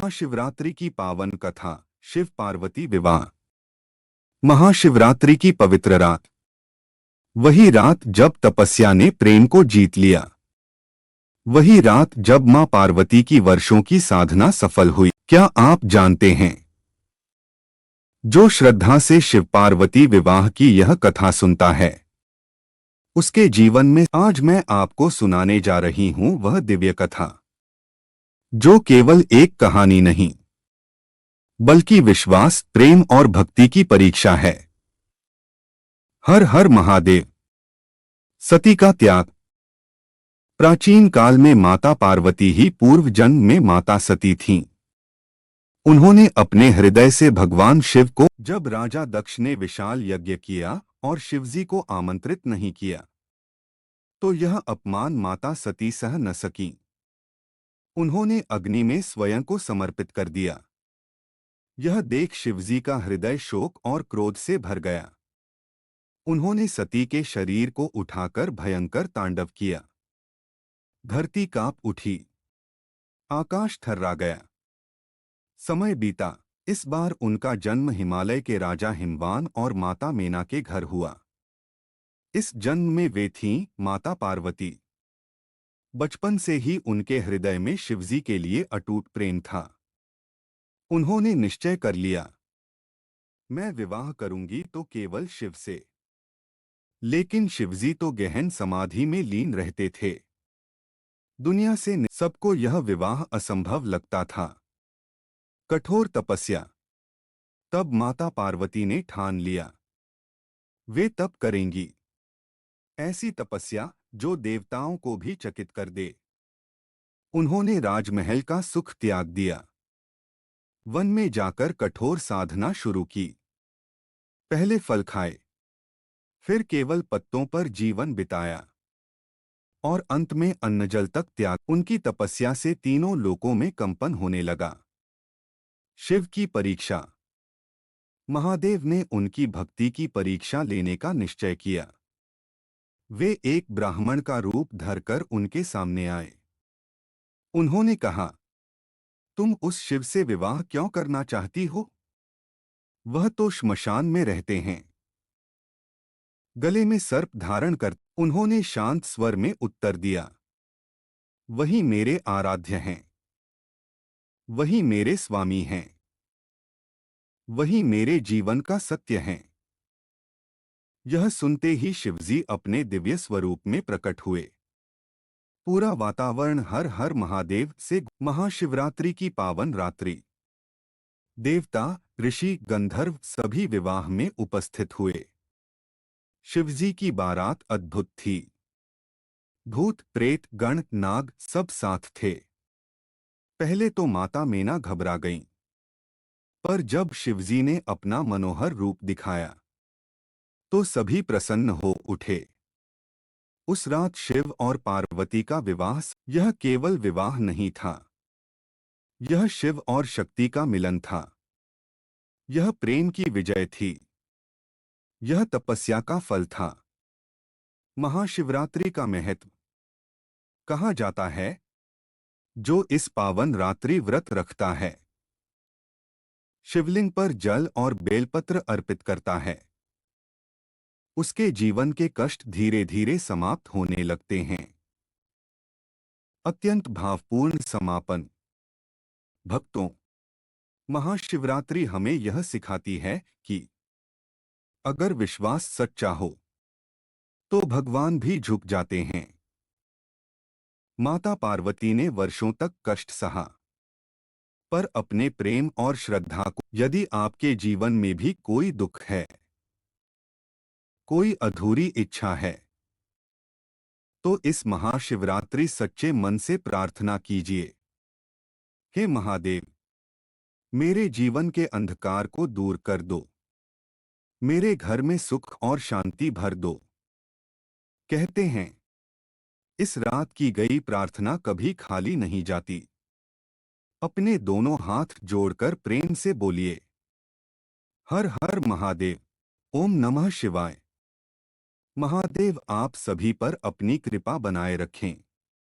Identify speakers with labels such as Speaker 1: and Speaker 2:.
Speaker 1: महाशिवरात्रि की पावन कथा। शिव पार्वती विवाह। महाशिवरात्रि की पवित्र रात, वही रात जब तपस्या ने प्रेम को जीत लिया। वही रात जब मां पार्वती की वर्षों की साधना सफल हुई। क्या आप जानते हैं, जो श्रद्धा से शिव पार्वती विवाह की यह कथा सुनता है, उसके जीवन में आज मैं आपको सुनाने जा रही हूं वह दिव्य कथा, जो केवल एक कहानी नहीं बल्कि विश्वास, प्रेम और भक्ति की परीक्षा है। हर हर महादेव। सती का त्याग। प्राचीन काल में माता पार्वती ही पूर्व जन्म में माता सती थीं। उन्होंने अपने हृदय से भगवान शिव को, जब राजा दक्ष ने विशाल यज्ञ किया और शिवजी को आमंत्रित नहीं किया, तो यह अपमान माता सती सह न सकी। उन्होंने अग्नि में स्वयं को समर्पित कर दिया। यह देख शिवजी का हृदय शोक और क्रोध से भर गया। उन्होंने सती के शरीर को उठाकर भयंकर तांडव किया। धरती कांप उठी, आकाश थर्रा गया। समय बीता। इस बार उनका जन्म हिमालय के राजा हिमवान और माता मेना के घर हुआ। इस जन्म में वे थीं माता पार्वती। बचपन से ही उनके हृदय में शिवजी के लिए अटूट प्रेम था। उन्होंने निश्चय कर लिया, मैं विवाह करूंगी तो केवल शिव से। लेकिन शिवजी तो गहन समाधि में लीन रहते थे। दुनिया से सबको यह विवाह असंभव लगता था। कठोर तपस्या। तब माता पार्वती ने ठान लिया, वे तप करेंगी, ऐसी तपस्या जो देवताओं को भी चकित कर दे। उन्होंने राजमहल का सुख त्याग दिया। वन में जाकर कठोर साधना शुरू की। पहले फल खाए, फिर केवल पत्तों पर जीवन बिताया और अंत में अन्न जल तक त्याग। उनकी तपस्या से तीनों लोकों में कंपन होने लगा। शिव की परीक्षा। महादेव ने उनकी भक्ति की परीक्षा लेने का निश्चय किया। वे एक ब्राह्मण का रूप धरकर उनके सामने आए। उन्होंने कहा, तुम उस शिव से विवाह क्यों करना चाहती हो? वह तो श्मशान में रहते हैं, गले में सर्प धारण कर। उन्होंने शांत स्वर में उत्तर दिया, वही मेरे आराध्य हैं, वही मेरे स्वामी हैं, वही मेरे जीवन का सत्य हैं। यह सुनते ही शिवजी अपने दिव्य स्वरूप में प्रकट हुए। पूरा वातावरण हर हर महादेव से। महाशिवरात्रि की पावन रात्रि। देवता, ऋषि, गंधर्व सभी विवाह में उपस्थित हुए। शिवजी की बारात अद्भुत थी। भूत, प्रेत, गण, नाग सब साथ थे। पहले तो माता मेना घबरा गईं, पर जब शिवजी ने अपना मनोहर रूप दिखाया तो सभी प्रसन्न हो उठे। उस रात शिव और पार्वती का विवाह, यह केवल विवाह नहीं था, यह शिव और शक्ति का मिलन था। यह प्रेम की विजय थी, यह तपस्या का फल था। महाशिवरात्रि का महत्व। कहा जाता है, जो इस पावन रात्रि व्रत रखता है, शिवलिंग पर जल और बेलपत्र अर्पित करता है, उसके जीवन के कष्ट धीरे धीरे समाप्त होने लगते हैं। अत्यंत भावपूर्ण समापन। भक्तों, महाशिवरात्रि हमें यह सिखाती है कि अगर विश्वास सच्चा हो तो भगवान भी झुक जाते हैं। माता पार्वती ने वर्षों तक कष्ट सहा, पर अपने प्रेम और श्रद्धा को। यदि आपके जीवन में भी कोई दुख है, कोई अधूरी इच्छा है, तो इस महाशिवरात्रि सच्चे मन से प्रार्थना कीजिए, हे महादेव, मेरे जीवन के अंधकार को दूर कर दो, मेरे घर में सुख और शांति भर दो। कहते हैं, इस रात की गई प्रार्थना कभी खाली नहीं जाती। अपने दोनों हाथ जोड़कर प्रेम से बोलिए, हर हर महादेव, ओम नमः शिवाय। महादेव आप सभी पर अपनी कृपा बनाए रखें।